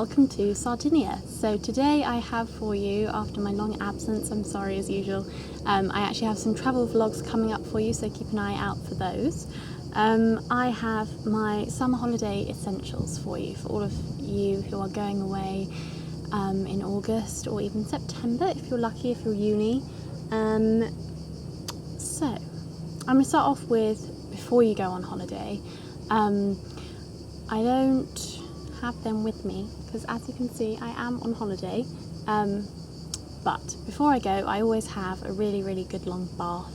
welcome to Sardinia. So today I have for you, after my long absence, I'm sorry as usual, I actually have some travel vlogs coming up for you, so keep an eye out for those. I have my summer holiday essentials for you, for all of you who are going away in August or even September if you're lucky, if you're uni. So I'm going to start off with, before you go on holiday, I don't have them with me because, as you can see, I am on holiday, but before I go I always have a really good long bath.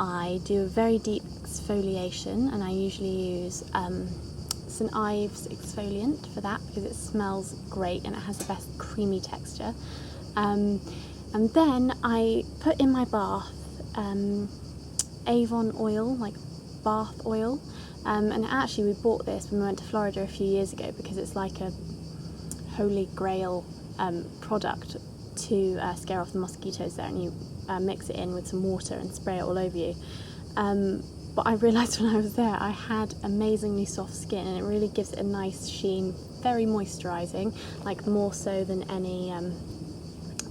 I do a very deep exfoliation and I usually use St. Ives exfoliant for that because it smells great and it has the best creamy texture, and then I put in my bath Avon oil, like bath oil. And actually we bought this when we went to Florida a few years ago because it's like a holy grail product to scare off the mosquitoes there, and you mix it in with some water and spray it all over you. But I realised when I was there I had amazingly soft skin and it really gives it a nice sheen, very moisturising, like more so than any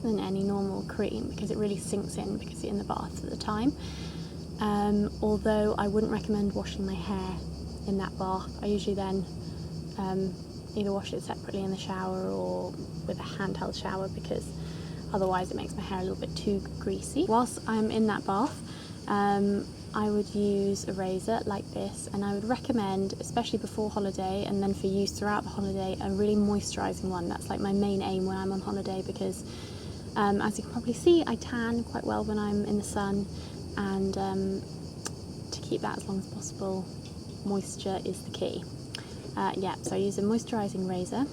normal cream, because it really sinks in because you're in the bath at the time. Although I wouldn't recommend washing my hair in that bath. I usually then either wash it separately in the shower or with a handheld shower, because otherwise it makes my hair a little bit too greasy. Whilst I'm in that bath, I would use a razor like this, and I would recommend, especially before holiday and then for use throughout the holiday, a really moisturising one. That's like my main aim when I'm on holiday, because as you can probably see, I tan quite well when I'm in the sun, and to keep that as long as possible, moisture is the key. Yeah, so I use a moisturising razor.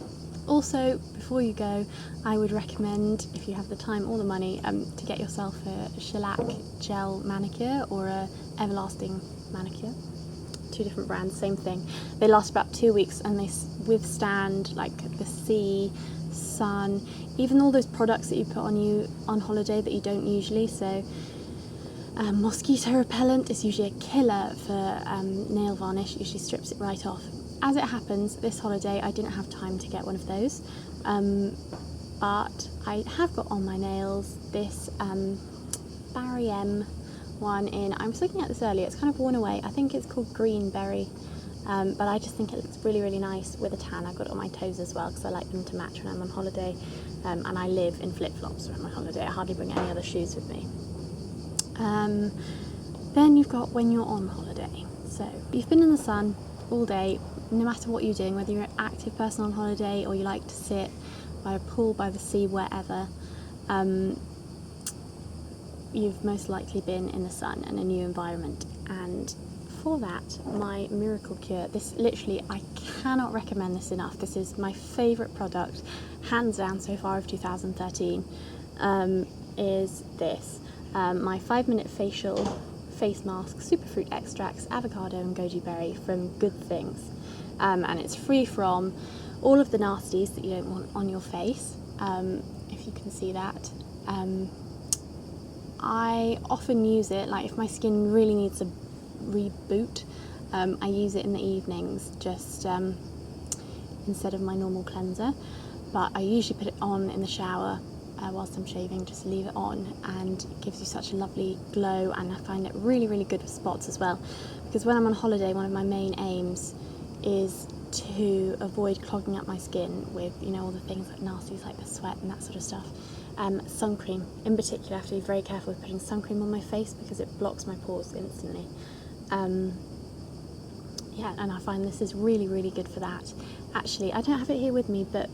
Also, before you go, I would recommend, if you have the time or the money, to get yourself a shellac gel manicure or a everlasting manicure. Two different brands, same thing. They last about 2 weeks and they withstand like the sea, sun, even all those products that you put on you on holiday that you don't usually. So mosquito repellent is usually a killer for nail varnish. It usually strips it right off. As it happens, this holiday I didn't have time to get one of those, but I have got on my nails this Barry M one in, I was looking at this earlier, it's kind of worn away, I think it's called Green Berry, but I just think it looks really nice with a tan. I've got it on my toes as well because I like them to match when I'm on holiday, and I live in flip-flops when I'm on holiday. I hardly bring any other shoes with me. Then you've got when you're on holiday. So you've been in the sun all day, no matter what you're doing, whether you're an active person on holiday or you like to sit by a pool, by the sea, wherever, you've most likely been in the sun and a new environment. And for that, my miracle cure, this literally, I cannot recommend this enough. This is my favourite product, hands down so far of 2013, is this. My 5-minute facial face mask, superfruit extracts, avocado and goji berry from Good Things, and it's free from all of the nasties that you don't want on your face, if you can see that. I often use it, like if my skin really needs a reboot, I use it in the evenings, just instead of my normal cleanser, but I usually put it on in the shower whilst I'm shaving, just leave it on, and it gives you such a lovely glow, and I find it really good with spots as well, because when I'm on holiday one of my main aims is to avoid clogging up my skin with, you know, all the things like nasties like the sweat and that sort of stuff. Sun cream in particular, I have to be very careful with putting sun cream on my face because it blocks my pores instantly. Yeah, and I find this is really good for that. Actually, I don't have it here with me, but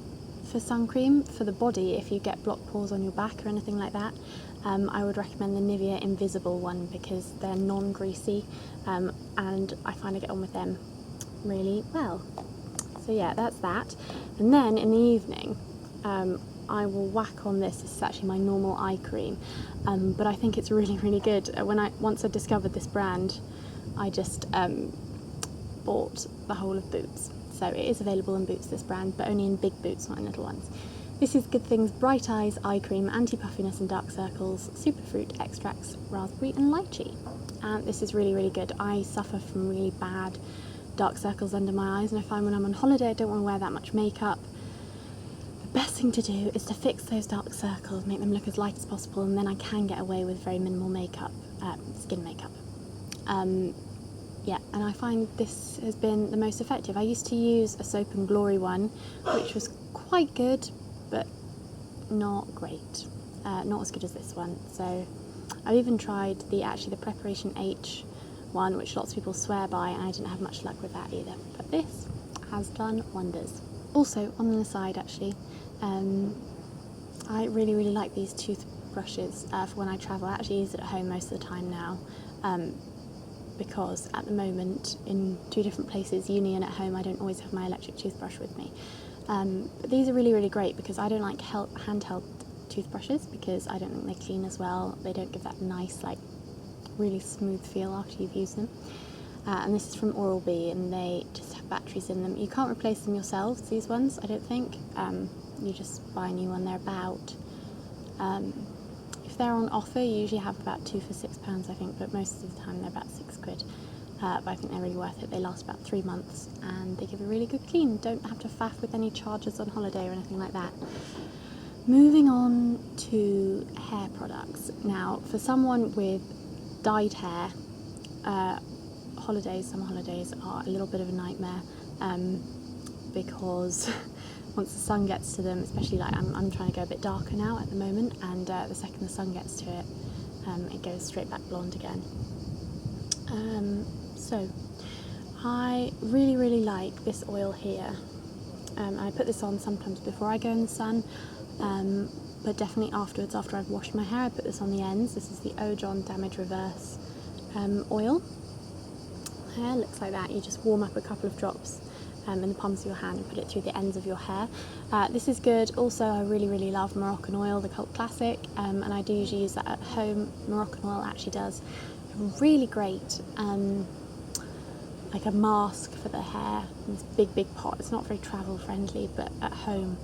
for sun cream for the body, if you get blocked pores on your back or anything like that, I would recommend the Nivea Invisible one because they're non-greasy, and I find I get on with them really well. So yeah, that's that. And then in the evening, I will whack on this. This is actually my normal eye cream, but I think it's really good. Once I discovered this brand, I just bought the whole of Boots. So it is available in Boots, this brand, but only in big Boots, not in little ones. This is Good Things Bright Eyes Eye Cream, Anti-Puffiness and Dark Circles, Superfruit Extracts, Raspberry and Lychee. And this is really good. I suffer from really bad dark circles under my eyes, and I find when I'm on holiday I don't want to wear that much makeup. The best thing to do is to fix those dark circles, make them look as light as possible, and then I can get away with very minimal makeup, skin makeup. Yeah, and I find this has been the most effective. I used to use a Soap and Glory one, which was quite good, but not great. Not as good as this one. So I've even tried the Preparation H one, which lots of people swear by, and I didn't have much luck with that either. But this has done wonders. Also, on the aside, actually, I really, really like these toothbrushes for when I travel. I actually use it at home most of the time now. Because at the moment, in 2 different places, uni and at home, I don't always have my electric toothbrush with me. But these are really, really great because I don't like handheld toothbrushes because I don't think they clean as well. They don't give that nice, like, really smooth feel after you've used them. And this is from Oral-B, and they just have batteries in them. You can't replace them yourselves, these ones, I don't think. You just buy a new one. They're about... if they're on offer, you usually have about 2 for £6, I think, but most of the time they're about £6. But I think they're really worth it. They last about 3 months and they give a really good clean. Don't have to faff with any charges on holiday or anything like that. Moving on to hair products. Now, for someone with dyed hair, summer holidays are a little bit of a nightmare because once the sun gets to them, especially like I'm trying to go a bit darker now at the moment, and the second the sun gets to it, it goes straight back blonde again. So I really, really like this oil here. I put this on sometimes before I go in the sun, but definitely afterwards, after I've washed my hair, I put this on the ends. This is the Ojon Damage Reverse oil. Hair looks like that. You just warm up a couple of drops in the palms of your hand and put it through the ends of your hair. This is good. Also, I really, really love Moroccan oil, the cult classic, and I do usually use that at home. Moroccan oil actually does a really great like a mask for the hair in this big pot. It's not very travel friendly, but at home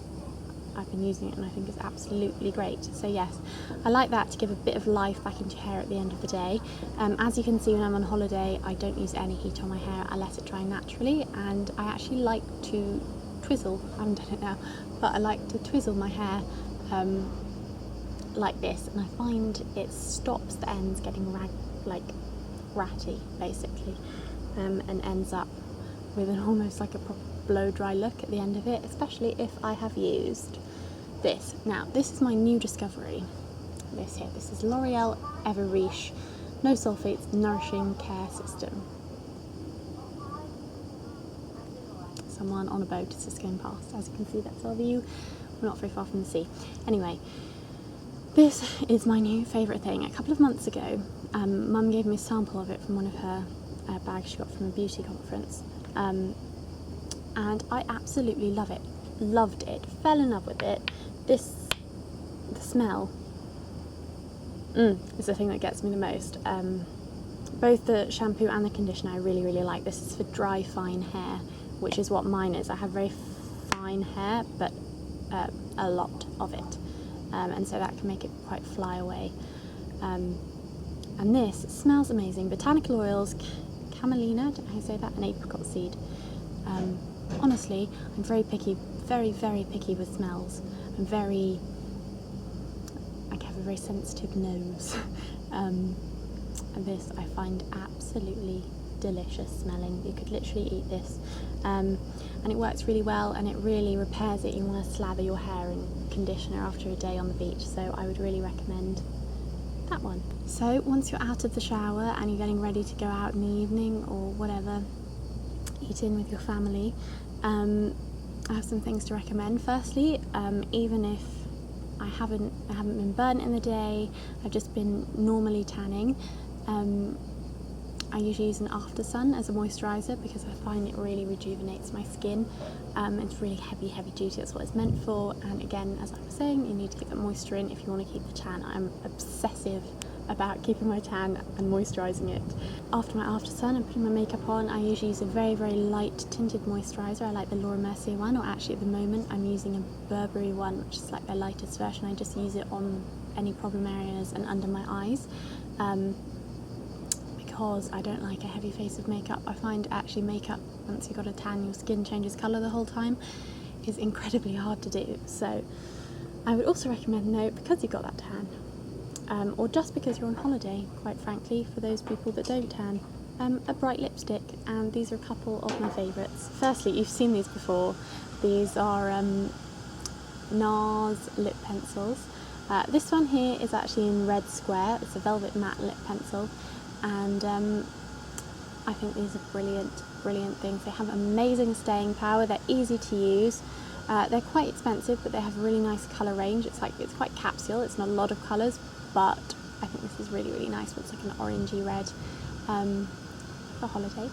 I've been using it and I think it's absolutely great. So yes, I like that to give a bit of life back into your hair at the end of the day. As you can see, when I'm on holiday, I don't use any heat on my hair. I let it dry naturally, and I actually like to twizzle. I haven't done it now, but I like to twizzle my hair like this, and I find it stops the ends getting ratty, basically, and ends up with an almost like a proper blow dry look at the end of it, especially if I have used this. Now, this is my new discovery. This is L'Oreal Everriche No Sulfates Nourishing Care System. Someone on a boat is just going past. As you can see, that's our view. We're not very far from the sea. Anyway, this is my new favourite thing. A couple of months ago, Mum gave me a sample of it from one of her bags she got from a beauty conference. And I absolutely loved it, fell in love with it. The smell is the thing that gets me the most. Both the shampoo and the conditioner I really, really like. This is for dry, fine hair, which is what mine is. I have very fine hair, but a lot of it, and so that can make it quite fly away. And this smells amazing. Botanical oils, camelina, don't know how you say that, and apricot seed. Honestly, I'm very picky, very, very picky with smells. I have a very sensitive nose. And this I find absolutely delicious smelling. You could literally eat this. And it works really well, and it really repairs it. You want to slather your hair in conditioner after a day on the beach, so I would really recommend that one. So once you're out of the shower and you're getting ready to go out in the evening or whatever, eat in with your family, I have some things to recommend. Firstly, even if I haven't been burnt in the day, I've just been normally tanning, I usually use an After Sun as a moisturiser because I find it really rejuvenates my skin. It's really heavy duty, that's what it's meant for, and again, as I was saying, you need to get that moisture in if you want to keep the tan. I'm obsessive about keeping my tan and moisturising it. After my After Sun and putting my makeup on, I usually use a very, very light tinted moisturiser. I like the Laura Mercier one, or actually at the moment I'm using a Burberry one, which is like their lightest version. I just use it on any problem areas and under my eyes, because I don't like a heavy face of makeup. I find actually makeup, once you've got a tan, your skin changes colour the whole time, is incredibly hard to do. So I would also recommend, though, because you've got that tan, or just because you're on holiday, quite frankly, for those people that don't tan, a bright lipstick, and these are a couple of my favourites. Firstly, you've seen these before. These are NARS lip pencils. This one here is actually in Red Square. It's a velvet matte lip pencil, and I think these are brilliant things. They have amazing staying power. They're easy to use. They're quite expensive, but they have a really nice colour range. It's quite capsule. It's not a lot of colours, but I think this is really nice. It's like an orangey red for holiday.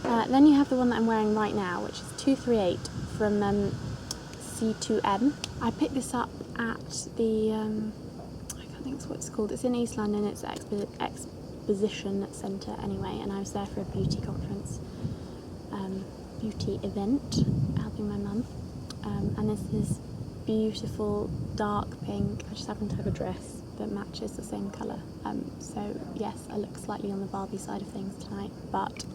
Then you have the one that I'm wearing right now, which is 238 from C2M. I picked this up at the, I can't think what it's called. It's in East London. It's the Exposition Centre anyway, and I was there for a beauty conference, beauty event, helping my mum. And this is beautiful dark pink. I just happen to have a dress that matches the same colour. So yes, I look slightly on the Barbie side of things tonight, but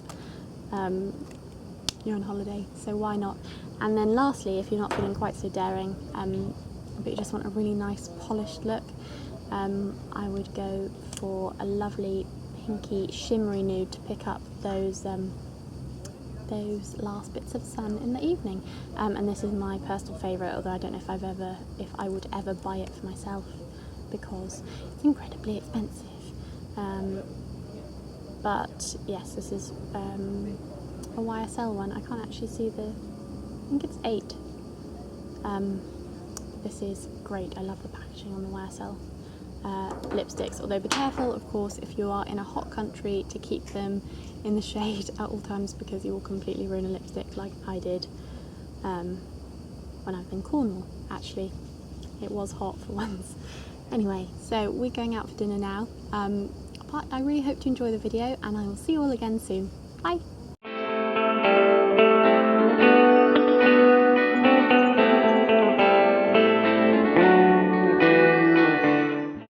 you're on holiday, so why not? And then lastly, if you're not feeling quite so daring, but you just want a really nice polished look, I would go for a lovely pinky shimmery nude to pick up those last bits of sun in the evening. And this is my personal favourite, although I don't know if I would ever buy it for myself, because it's incredibly expensive. But yes, this is a YSL one. I can't actually see I think it's 8. This is great. I love the packaging on the YSL lipsticks, although be careful, of course, if you are in a hot country, to keep them in the shade at all times, because you will completely ruin a lipstick like I did when I was in Cornwall. Actually, it was hot for once. Anyway, so we're going out for dinner now, but I really hope to enjoy the video, and I will see you all again soon. Bye!